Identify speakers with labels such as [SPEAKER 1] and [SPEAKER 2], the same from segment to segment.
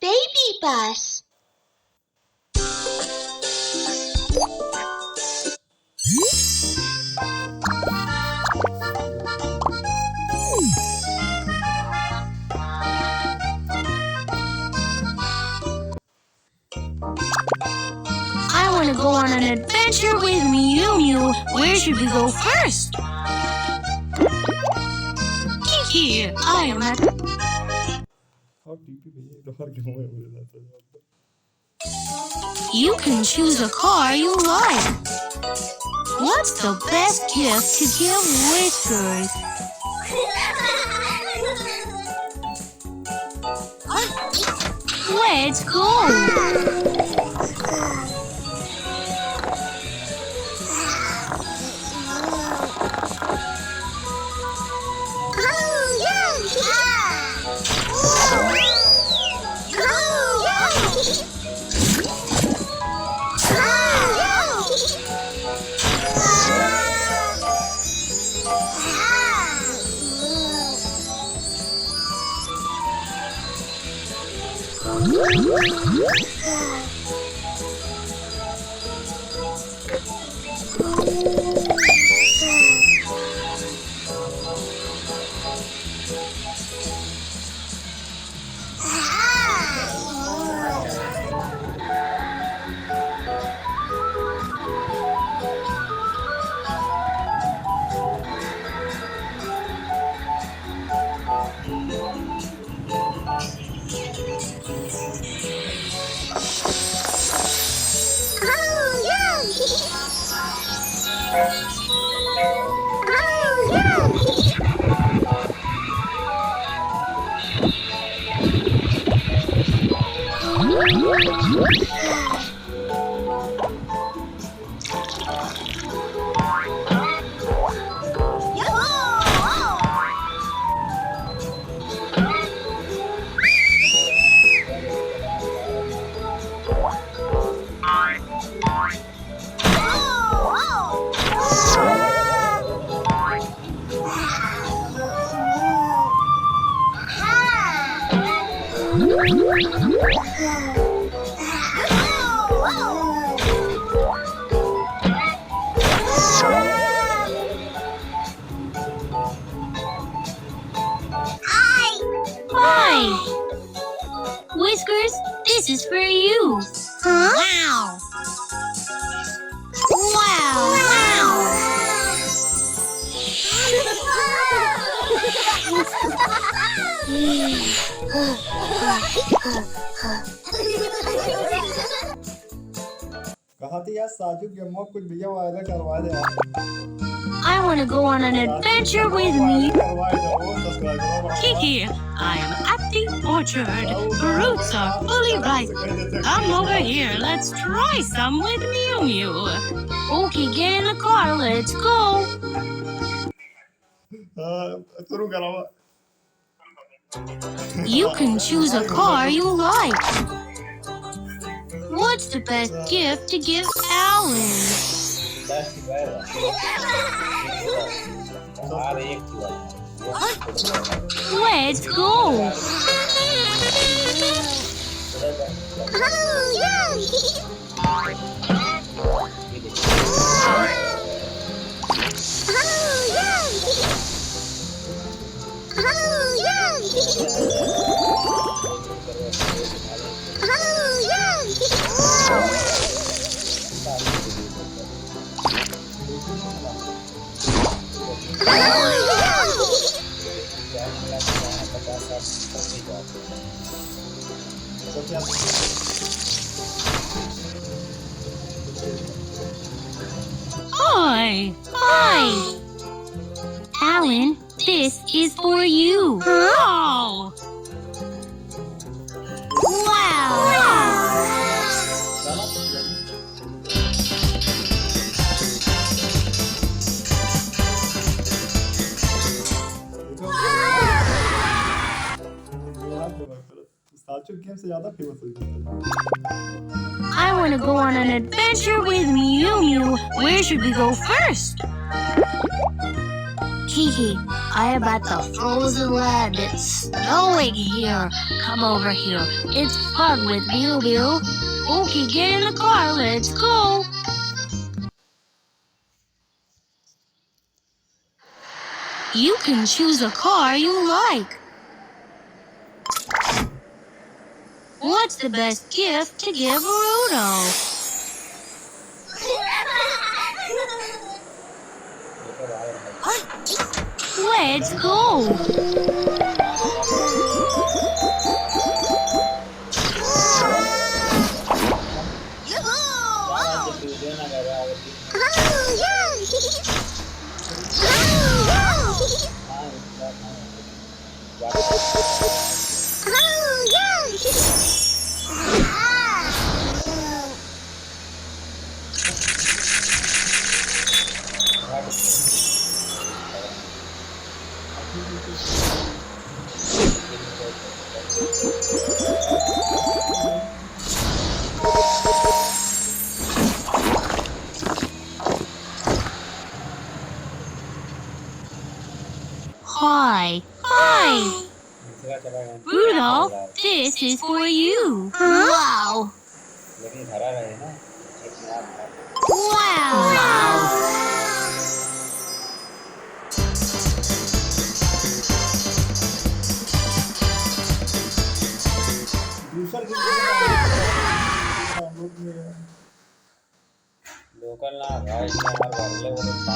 [SPEAKER 1] BabyBus.
[SPEAKER 2] I want to go on an adventure with Mew. Where should we go first? Kiki, I am at... You can choose a car you like. What's the best gift to give Whiskers? Let's go! Whiskers, this is for you.
[SPEAKER 1] Huh?
[SPEAKER 2] Wow. Wow.
[SPEAKER 3] कहा थी यार साजू के अम्मा कुछ भैया वायदा करवा दे यार
[SPEAKER 2] I want to go on an adventure with me.
[SPEAKER 3] करवा दो subscribe
[SPEAKER 2] Kiki, I am at the orchard. The roots are fully ripe. Come over here. Let's try some with Mew. Okay, get in the car. Let's go.
[SPEAKER 3] शुरू करो
[SPEAKER 2] You can choose a car you like. What's the best gift to give Alan? Let's go. Hi. Alan, this is for you. Oh. Wow.
[SPEAKER 3] Saju game से ज्यादा famous हो गई
[SPEAKER 2] I want to go on an adventure with Mew. Where should we go first? Kiki, I bet the frozen land it's snowing here. Come over here. It's fun with Mew Mew. Okay, get in the car. Let's go. You can choose a car you like. What's the best gift to give Rudolph? Let's go! Hi. Hi. Rudolph, this is for you. Wow. Wow.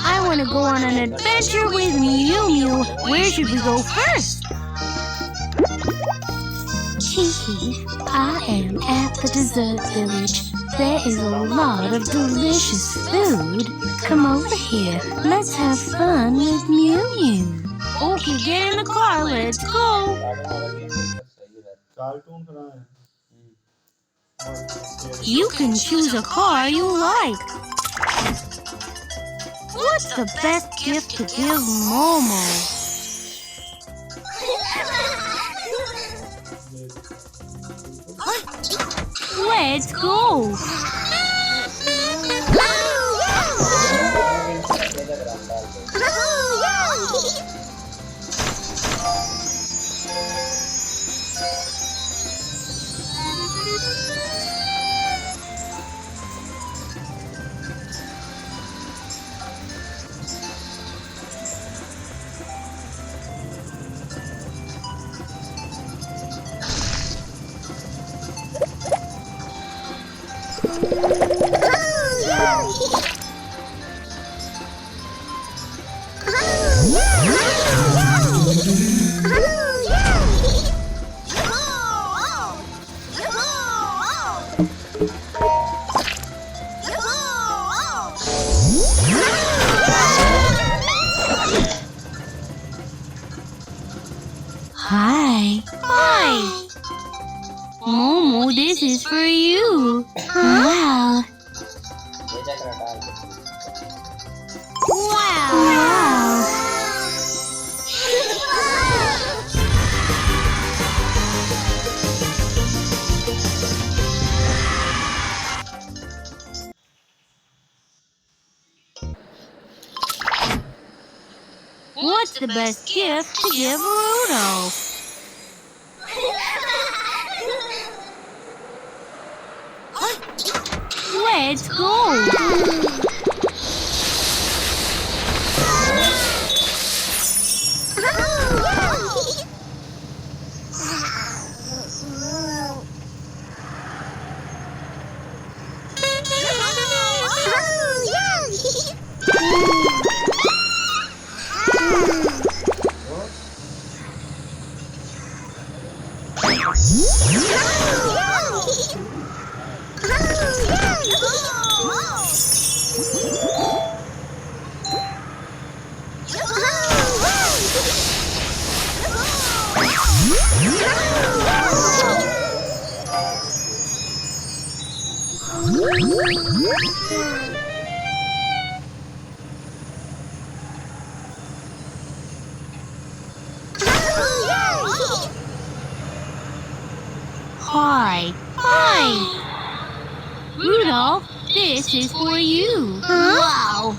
[SPEAKER 2] I want to go on an adventure with Mew Mew. Where should we go first? Kiki, I am at the dessert village. There is a lot of delicious food. Come over here. Let's have fun with Mew Mew. Okay, get in the car. Let's go. You can choose a car you like. What's the best gift to give Momo? Let's go! Hi. Hi. Momo, this is for you. Wow. Wow. What's the best gift to give Rudolph? Let's go! Hi. Hi. Rudolph, this is for you. Huh? Wow.